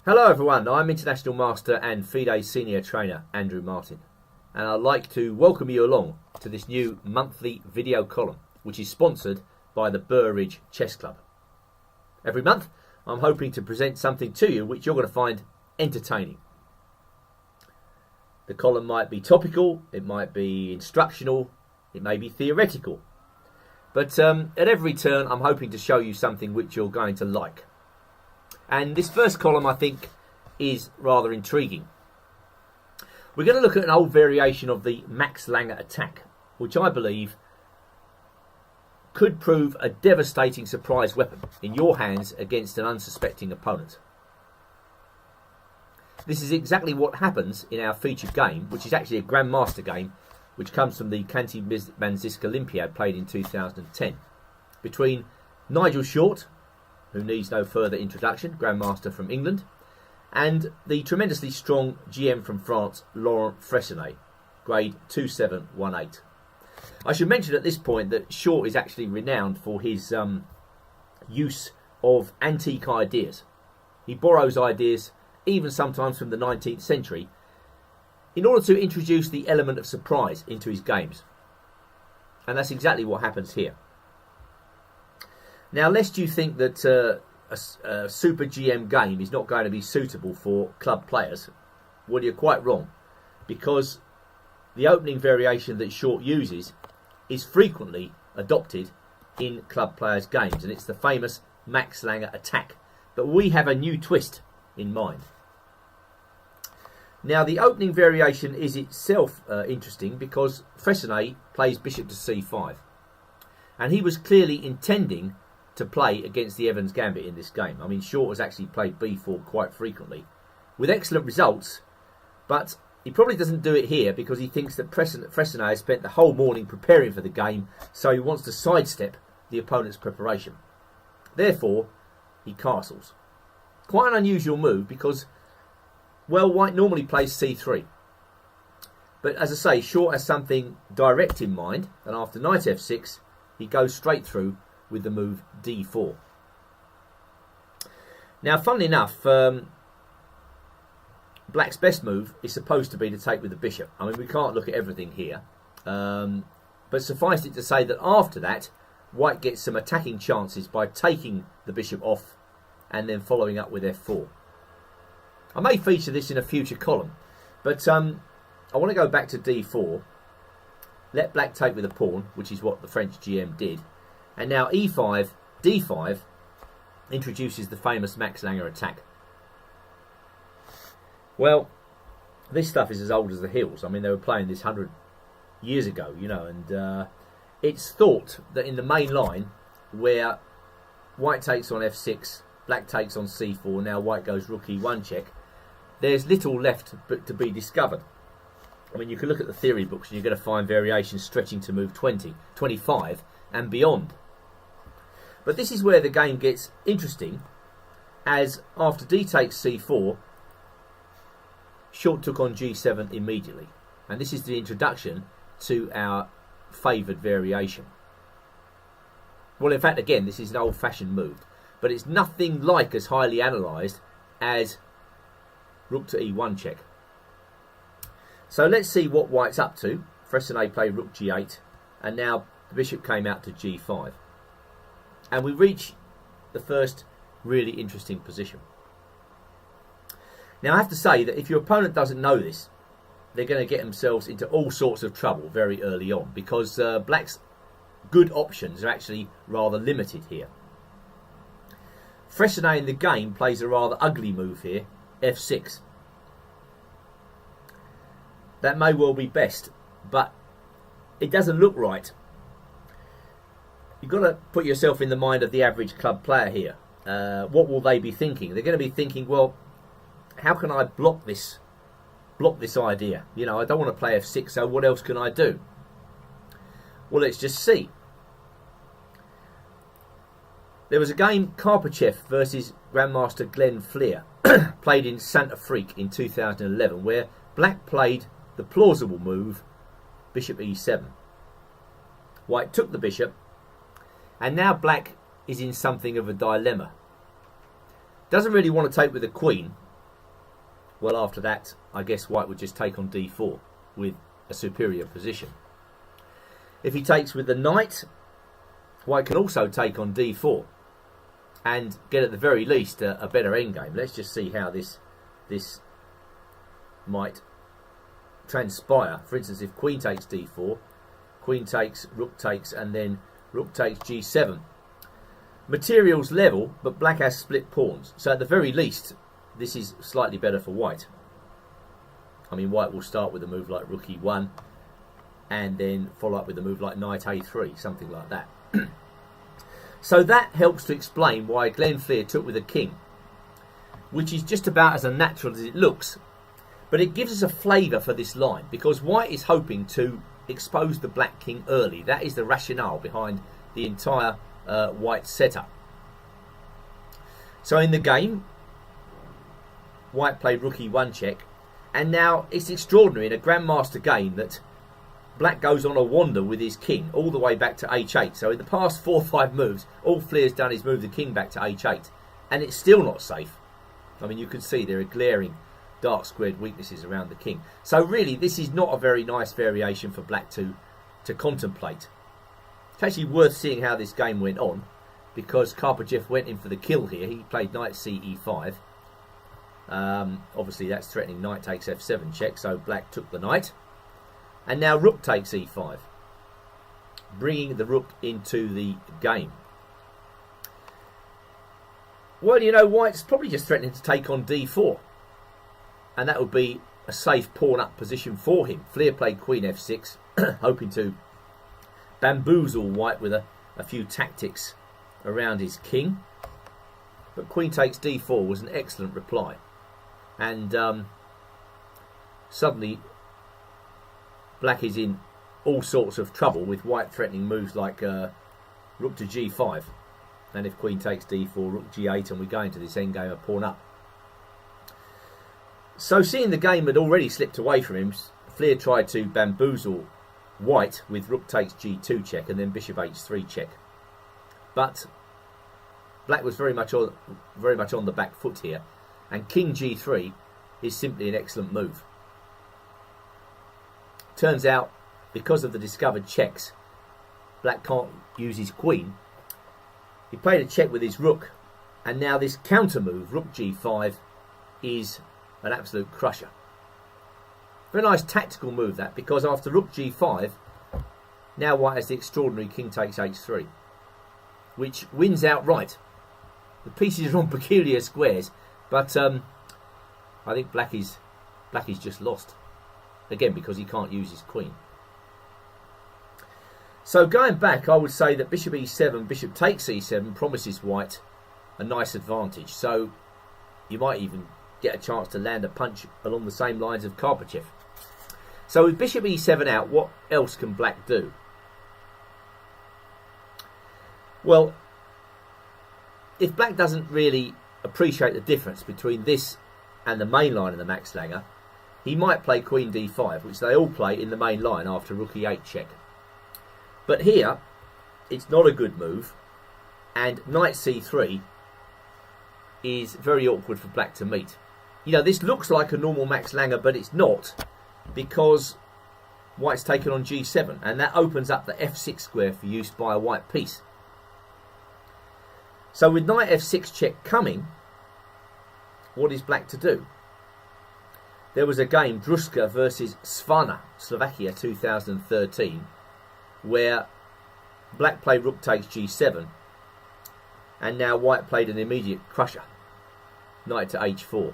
Hello everyone, I'm International Master and FIDE Senior Trainer Andrew Martin, and I'd like to welcome you along to this new monthly video column which is sponsored by the Burridge Chess Club. Every month I'm hoping to present something to you which you're going to find entertaining. The column might be topical, it might be instructional, it may be theoretical, but at every turn I'm hoping to show you something which you're going to like. And this first column, I think, is rather intriguing. We're going to look at an old variation of the Max Lange Attack, which I believe could prove a devastating surprise weapon in your hands against an unsuspecting opponent. This is exactly what happens in our featured game, which is actually a Grandmaster game, which comes from the Khanty-Mansiysk Olympiad played in 2010, between Nigel Short, who needs no further introduction, Grandmaster from England, and the tremendously strong GM from France, Laurent Fressinet, grade 2718. I should mention at this point that Short is actually renowned for his use of antique ideas. He borrows ideas, even sometimes from the 19th century, in order to introduce the element of surprise into his games. And that's exactly what happens here. Now, lest you think that a Super GM game is not going to be suitable for club players, well, you're quite wrong, because the opening variation that Short uses is frequently adopted in club players' games, and it's the famous Max Lange Attack. But we have a new twist in mind. Now, the opening variation is itself interesting because Fressinet plays bishop to c5, and he was clearly intending to play against the Evans Gambit in this game. I mean, Short has actually played b4 quite frequently, with excellent results, but he probably doesn't do it here because he thinks that Fressinet has spent the whole morning preparing for the game, so he wants to sidestep the opponent's preparation. Therefore, he castles. Quite an unusual move because, well, White normally plays c3. But as I say, Short has something direct in mind, and after knight f6, he goes straight through with the move d4. Now, funnily enough, Black's best move is supposed to be to take with the bishop. I mean, we can't look at everything here, but suffice it to say that after that, White gets some attacking chances by taking the bishop off and then following up with f4. I may feature this in a future column, but I want to go back to d4, let Black take with a pawn, which is what the French GM did. And now e5, d5 introduces the famous Max Lange Attack. Well, this stuff is as old as the hills. I mean, they were playing this 100 years ago, you know, and it's thought that in the main line, where White takes on f6, Black takes on c4, now White goes rook e1 check, there's little left but to be discovered. I mean, you can look at the theory books and you're going to find variations stretching to move 20, 25 and beyond. But this is where the game gets interesting, as after d takes c4, Short took on g7 immediately. And this is the introduction to our favoured variation. Well, in fact, again, this is an old-fashioned move, but it's nothing like as highly analysed as rook to e1 check. So let's see what White's up to. Fressinet played rook g8, and now the bishop came out to g5. And we reach the first really interesting position. Now, I have to say that if your opponent doesn't know this, they're going to get themselves into all sorts of trouble very early on, because Black's good options are actually rather limited here. Fressinet in the game plays a rather ugly move here, f6. That may well be best, but it doesn't look right. You've got to put yourself in the mind of the average club player here. What will they be thinking? They're going to be thinking, well, how can I block this idea? You know, I don't want to play f6, so what else can I do? Well, let's just see. There was a game, Karpachev versus Grandmaster Glenn Fleer, played in Santa Frique in 2011, where Black played the plausible move, bishop e7. White took the bishop, and now Black is in something of a dilemma. Doesn't really want to take with the queen, Well, after that, I guess white would just take on d4 with a superior position. If he takes with the knight, white can also take on d4 and get at the very least a better endgame. Let's just see how this might transpire. For instance, if queen takes d4, queen takes, rook takes, and then rook takes g7. Materials level, but black has split pawns. So at the very least, this is slightly better for white. I mean, white will start with a move like rook e1 and then follow up with a move like knight a3, something like that. So that helps to explain why Glenn took with a king, which is just about as unnatural as it looks. But it gives us a flavour for this line, because white is hoping to expose the black king early. That is the rationale behind the entire white setup. So in the game, white played rook e1 check, and now it's extraordinary in a grandmaster game that black goes on a wander with his king all the way back to h8. So in the past 4 or 5 moves, all Fleer's done is move the king back to h8, and it's still not safe. I mean, you can see there are glaring dark squared weaknesses around the king. So really, this is not a very nice variation for black to contemplate. It's actually worth seeing how this game went on, because Karpachev went in for the kill here. He played knight ce5. Obviously, that's threatening knight takes f7 check, so black took the knight. And now rook takes e5, bringing the rook into the game. Well, you know, white's probably just threatening to take on d4. And that would be a safe pawn-up position for him. Fleer played queen f6, hoping to bamboozle white with a few tactics around his king. But queen takes d4 was an excellent reply. And suddenly black is in all sorts of trouble with white threatening moves like rook to g5. And if queen takes d4, rook g8, and we go into this endgame of pawn up. So seeing the game had already slipped away from him, Fleer tried to bamboozle white with rook takes g2 check and then bishop h3 check. But black was very much on the back foot here, and king g3 is simply an excellent move. Turns out, because of the discovered checks, black can't use his queen. He played a check with his rook, and now this counter move, rook g5, is an absolute crusher. Very nice tactical move that, because after rook g5, now white has the extraordinary king takes h3, which wins outright. The pieces are on peculiar squares, but I think black is just lost. Again, because he can't use his queen. So going back, I would say that bishop e7, bishop takes e7 promises white a nice advantage. So you might even get a chance to land a punch along the same lines of Karpachev. So with bishop e7 out, what else can black do? Well, if black doesn't really appreciate the difference between this and the main line of the Max Lange, he might play queen d5, which they all play in the main line after rook e8 check. But here, it's not a good move, and knight c3 is very awkward for black to meet. You know, this looks like a normal Max Lange, but it's not, because white's taken on g7, and that opens up the f6 square for use by a white piece. So with knight f6 check coming, what is black to do? There was a game, Druska versus Svana, Slovakia 2013, where black played rook takes g7, and now white played an immediate crusher, knight to h4.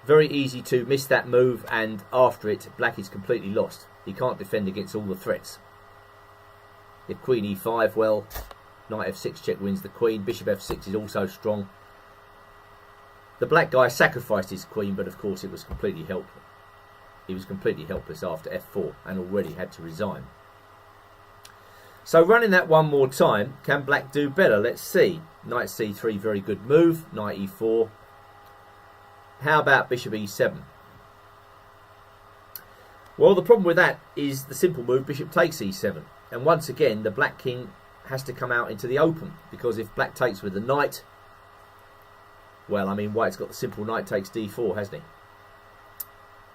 Very easy to miss that move, and after it, black is completely lost. He can't defend against all the threats. If queen e5, well, knight f6 check wins the queen. Bishop f6 is also strong. The black guy sacrificed his queen, but of course it was completely helpless. He was completely helpless after f4 and already had to resign. So running that one more time, can black do better? Let's see. Knight c3, very good move. Knight e4. How about bishop e7? Well, the problem with that is the simple move, bishop takes e7. And once again, the black king has to come out into the open, because if black takes with the knight, Well, I mean, white's got the simple knight takes d4, hasn't he?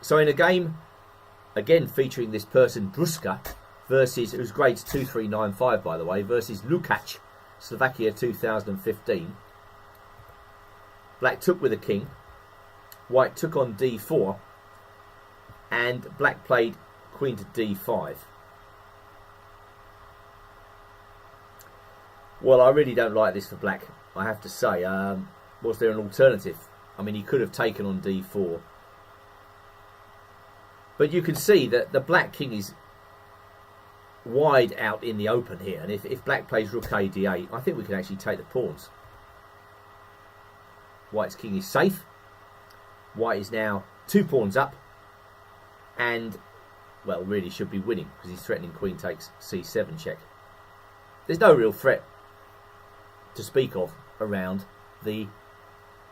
So in a game, again featuring this person, Druska, versus, it was grades 2395 by the way, versus Lukács, Slovakia 2015. Black took with a king, white took on d4, and black played queen to d5. Well, I really don't like this for black, I have to say. Was there an alternative? I mean, he could have taken on d4. But you can see that the black king is wide out in the open here. And if black plays rook a d8, I think we can actually take the pawns. White's king is safe. White is now 2 pawns up. And, well, really should be winning because he's threatening queen takes c7 check. There's no real threat to speak of around the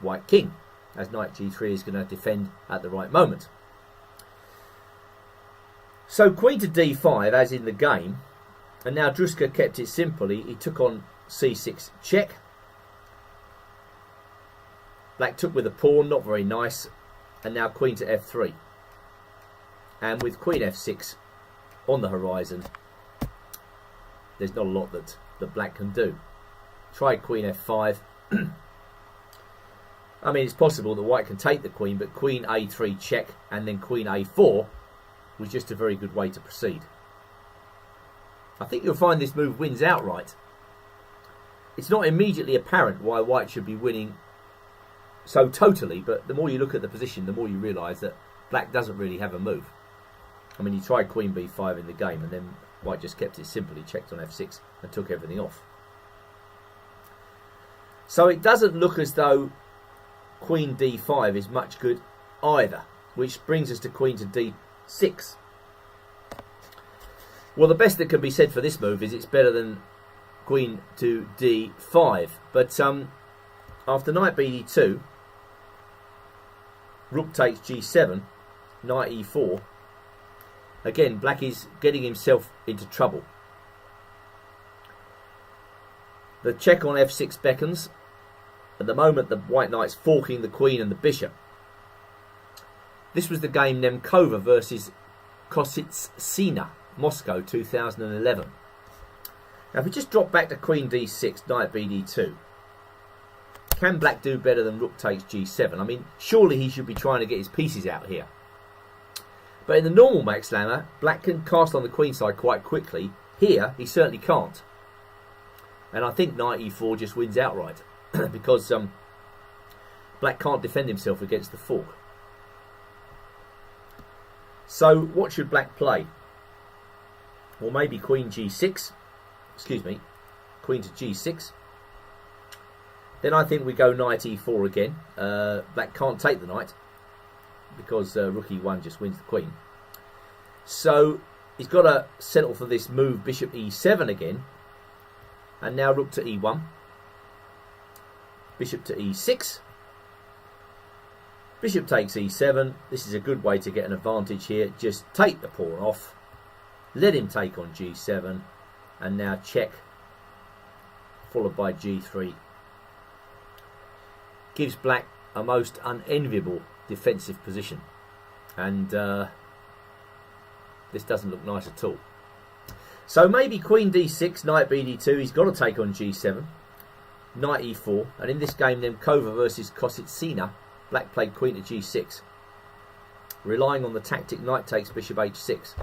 white king, as knight g3 is going to defend at the right moment. So queen to d5, as in the game, and now Druska kept it simple. He took on c6 check. Black took with a pawn, not very nice, and now queen to f3. And with queen f6 on the horizon, there's not a lot that black can do. Try queen f5. I mean, it's possible that white can take the queen, but queen a3 check and then queen a4 was just a very good way to proceed. I think you'll find this move wins outright. It's not immediately apparent why white should be winning so totally, but the more you look at the position, the more you realise that black doesn't really have a move. I mean, he tried queen b5 in the game, and then white just kept it simple. He checked on f6 and took everything off. So it doesn't look as though queen d5 is much good either, which brings us to queen to d6. Well, the best that can be said for this move is it's better than queen to d5. But after knight bd2, rook takes g7, knight e4, again, black is getting himself into trouble. The check on f6 beckons. At the moment, the white knight's forking the queen and the bishop. This was the game Nemkova versus Kositsina, Moscow 2011. Now, if we just drop back to queen d6, knight bd2, can black do better than rook takes g7? I mean, surely he should be trying to get his pieces out here. But in the normal Max Lange, black can cast on the queen side quite quickly. Here, he certainly can't. And I think knight e4 just wins outright because black can't defend himself against the fork. So what should black play? Well, maybe queen g6. Excuse me, queen to g6. Then I think we go knight e4 again. Black can't take the knight because rook e1 just wins the queen. So he's got to settle for this move, bishop e7 again. And now rook to e1. Bishop to e6. Bishop takes e7. This is a good way to get an advantage here. Just take the pawn off. Let him take on g7. And now check. Followed by g3. Gives black a most unenviable defensive position. And this doesn't look nice at all. So maybe queen d6, knight bd2. He's got to take on g7. Knight e4. And in this game, Nemkova versus Kositsina, black played queen to g6. Relying on the tactic knight takes bishop h6.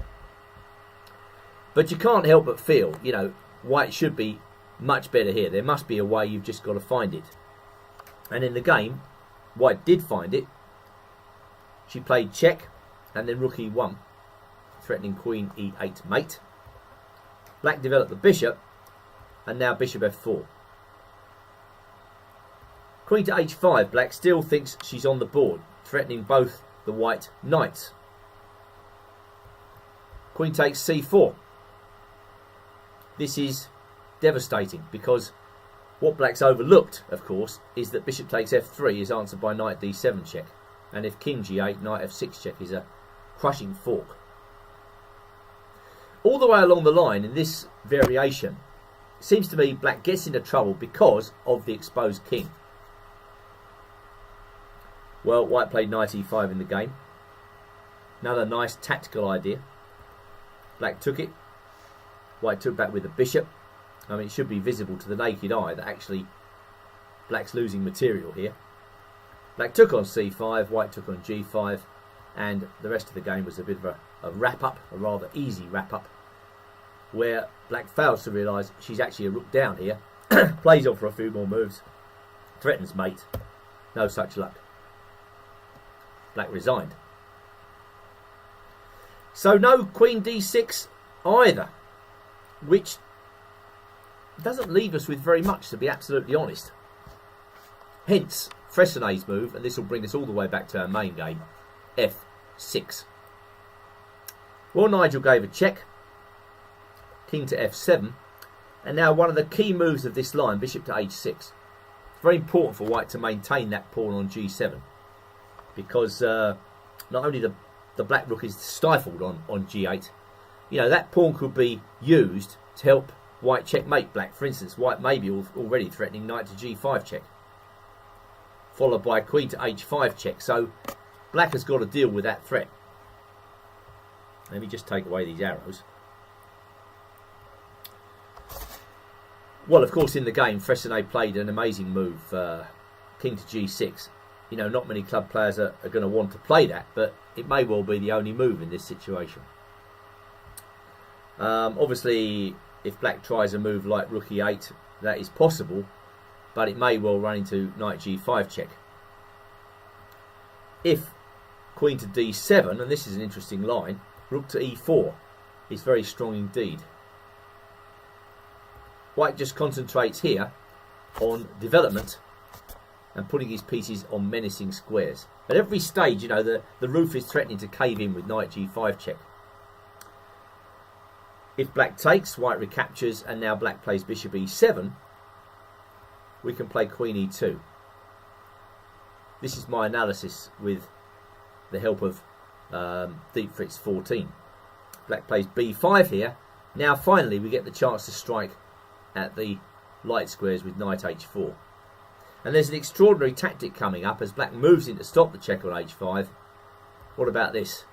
But you can't help but feel, you know, white should be much better here. There must be a way, you've just got to find it. And in the game, white did find it. She played check and then rook e1, threatening queen e8 mate. Black developed the bishop, and now bishop f4. Queen to h5, black still thinks she's on the board, threatening both the white knights. Queen takes c4. This is devastating because what black's overlooked, of course, is that bishop takes f3 is answered by knight d7 check. And if king g8, knight f6 check is a crushing fork. All the way along the line in this variation, it seems to me black gets into trouble because of the exposed king. Well, white played knight e5 in the game. Another nice tactical idea. Black took it. White took back with the bishop. I mean, it should be visible to the naked eye that actually black's losing material here. Black took on c5, white took on g5, and the rest of the game was a bit of a wrap-up, a rather easy wrap-up, where black fails to realise she's actually a rook down here, plays on for a few more moves, threatens mate, no such luck. Black resigned. So no queen d6 either, which doesn't leave us with very much, to be absolutely honest. Hence Freycinet's move, and this will bring us all the way back to our main game, f6. Well, Nigel gave a check, king to f7, and now one of the key moves of this line, bishop to h6. It's very important for white to maintain that pawn on g7, because not only the black rook is stifled on g8, you know, that pawn could be used to help white checkmate black. For instance, white may be already threatening knight to g5 check, followed by queen to h5 check. So black has got to deal with that threat. Let me just take away these arrows. Well, of course, in the game, Freycinet played an amazing move, king to g6. You know, not many club players are going to want to play that, but it may well be the only move in this situation. Obviously, if black tries a move like rook e8, that is possible, but it may well run into knight g5 check. If queen to d7, and this is an interesting line, rook to e4 is very strong indeed. White just concentrates here on development and putting his pieces on menacing squares. At every stage, you know, the roof is threatening to cave in with knight g5 check. If black takes, white recaptures, and now black plays bishop e7, we can play queen e2. This is my analysis with the help of Deep Fritz 14. Black plays b5 here. Now finally we get the chance to strike at the light squares with knight h4. And there's an extraordinary tactic coming up as black moves in to stop the check on h5. What about this?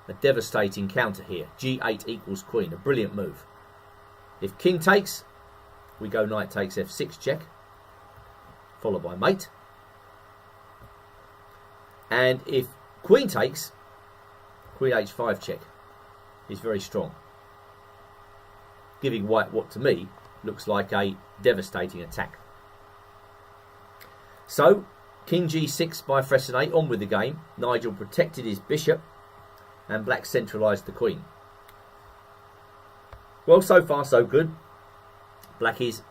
A devastating counter here. g8 equals queen, a brilliant move. If king takes, we go knight takes f6 check, followed by mate. And if queen takes, queen h5 check is very strong, giving white what to me looks like a devastating attack. So, king g6 by Freycinet, on with the game. Nigel protected his bishop, and black centralised the queen. Well, so far so good. Black is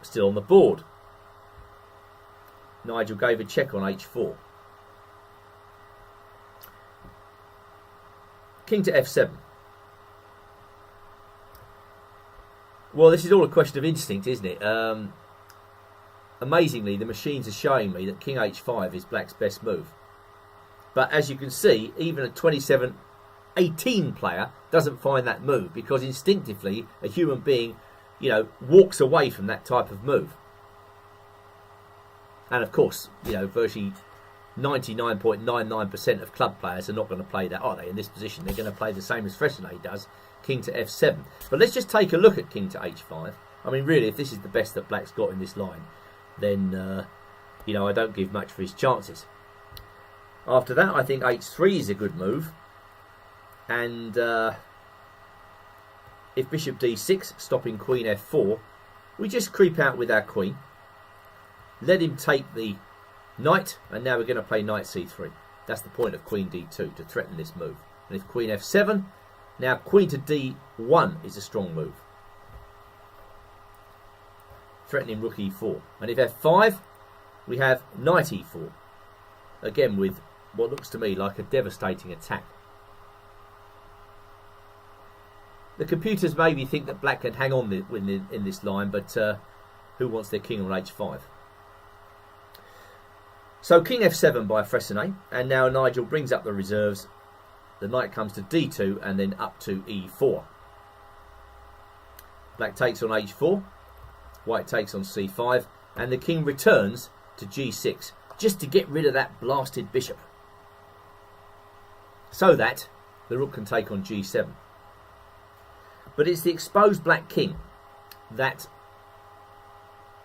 still on the board. Nigel gave a check on h4. King to f7. Well, this is all a question of instinct, isn't it? Amazingly, the machines are showing me that king h5 is black's best move. But as you can see, even a 27-18 player doesn't find that move, because instinctively a human being, you know, walks away from that type of move. And of course, you know, virtually 99.99% of club players are not going to play that, are they? In this position, they're going to play the same as Freycinet does, king to f7. But let's just take a look at king to h5. I mean, really, if this is the best that black's got in this line, then, you know, I don't give much for his chances. After that, I think h3 is a good move. And if bishop d6, stopping queen f4, we just creep out with our queen. Let him take the knight, and now we're going to play knight c3. That's the point of queen d2, to threaten this move. And if queen f7, now queen to d1 is a strong move, threatening rook e4. And if f5, we have knight e4, again with what looks to me like a devastating attack. The computers maybe think that black can hang on in this line, but who wants their king on h5? So king f7 by Freycinet, and now Nigel brings up the reserves. The knight comes to d2 and then up to e4. Black takes on h4, white takes on c5, and the king returns to g6 just to get rid of that blasted bishop, so that the rook can take on g7. But it's the exposed black king that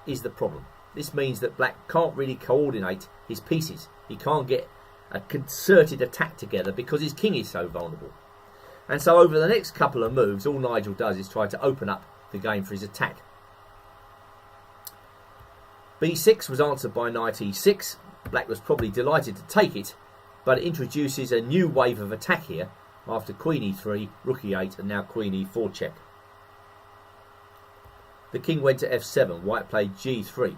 is the problem. This means that black can't really coordinate his pieces. He can't get a concerted attack together because his king is so vulnerable. And so over the next couple of moves, all Nigel does is try to open up the game for his attack. b6 was answered by knight e6. Black was probably delighted to take it, but it introduces a new wave of attack here after queen e3, rook e8, and now queen e4 check. The king went to f7. White played g3.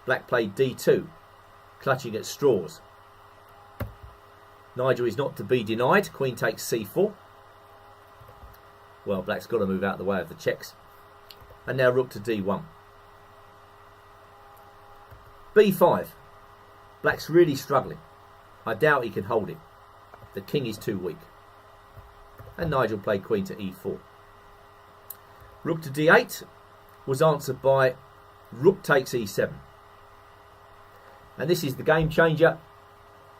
Black played d2, clutching at straws. Nigel is not to be denied. Queen takes c4. Well, black's got to move out of the way of the checks. And now rook to d1. b5. Black's really struggling. I doubt he can hold it. The king is too weak. And Nigel played queen to e4. Rook to d8 was answered by rook takes e7. And this is the game changer,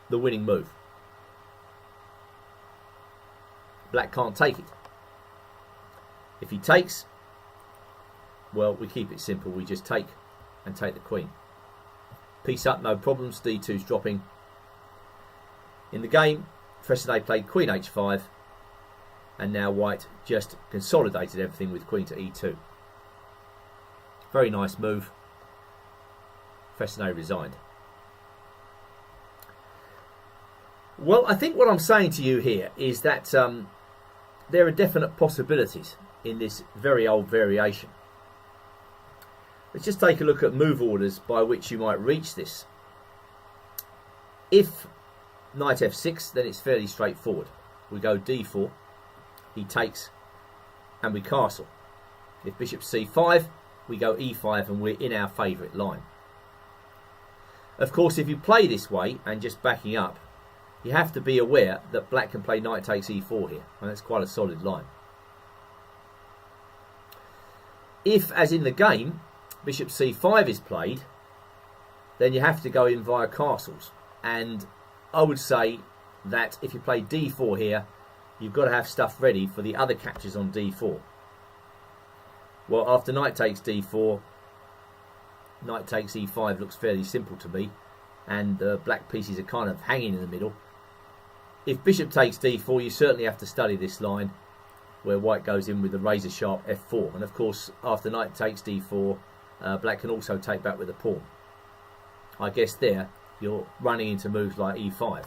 the winning move. Black can't take it. If he takes, well, we keep it simple. We just take and take the queen. Piece up, no problems. d2's dropping. In the game, Fresnay played queen h5, and now white just consolidated everything with queen to e2. Very nice move. Fresnay resigned. Well, I think what I'm saying to you here is that there are definite possibilities in this very old variation. Let's just take a look at move orders by which you might reach this. If knight f6, then it's fairly straightforward. We go d4, he takes, and we castle. If bishop c5, we go e5, and we're in our favourite line. Of course, if you play this way, and just backing up, you have to be aware that black can play knight takes e4 here, and that's quite a solid line. If, as in the game, bishop c5 is played, then you have to go in via castles. And I would say that if you play d4 here, you've got to have stuff ready for the other captures on d4. Well, after knight takes d4, knight takes e5 looks fairly simple to me, and the black pieces are kind of hanging in the middle. If bishop takes d4, you certainly have to study this line where white goes in with the razor sharp f4. And of course, after knight takes d4, black can also take back with a pawn. I guess there you're running into moves like e5.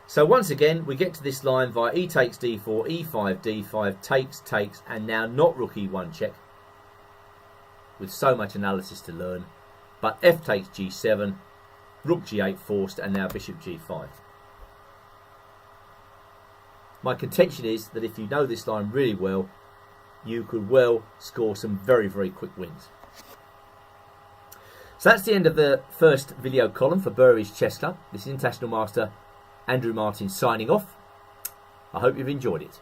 So once again, we get to this line via e takes d4, e5, d5, takes, and now not rook e1 check, with so much analysis to learn, but f takes g7, rook g8 forced, and now bishop g5. My contention is that if you know this line really well, you could well score some very, very quick wins. So that's the end of the first video column for Burridge Chess Club. This is International Master Andrew Martin signing off. I hope you've enjoyed it.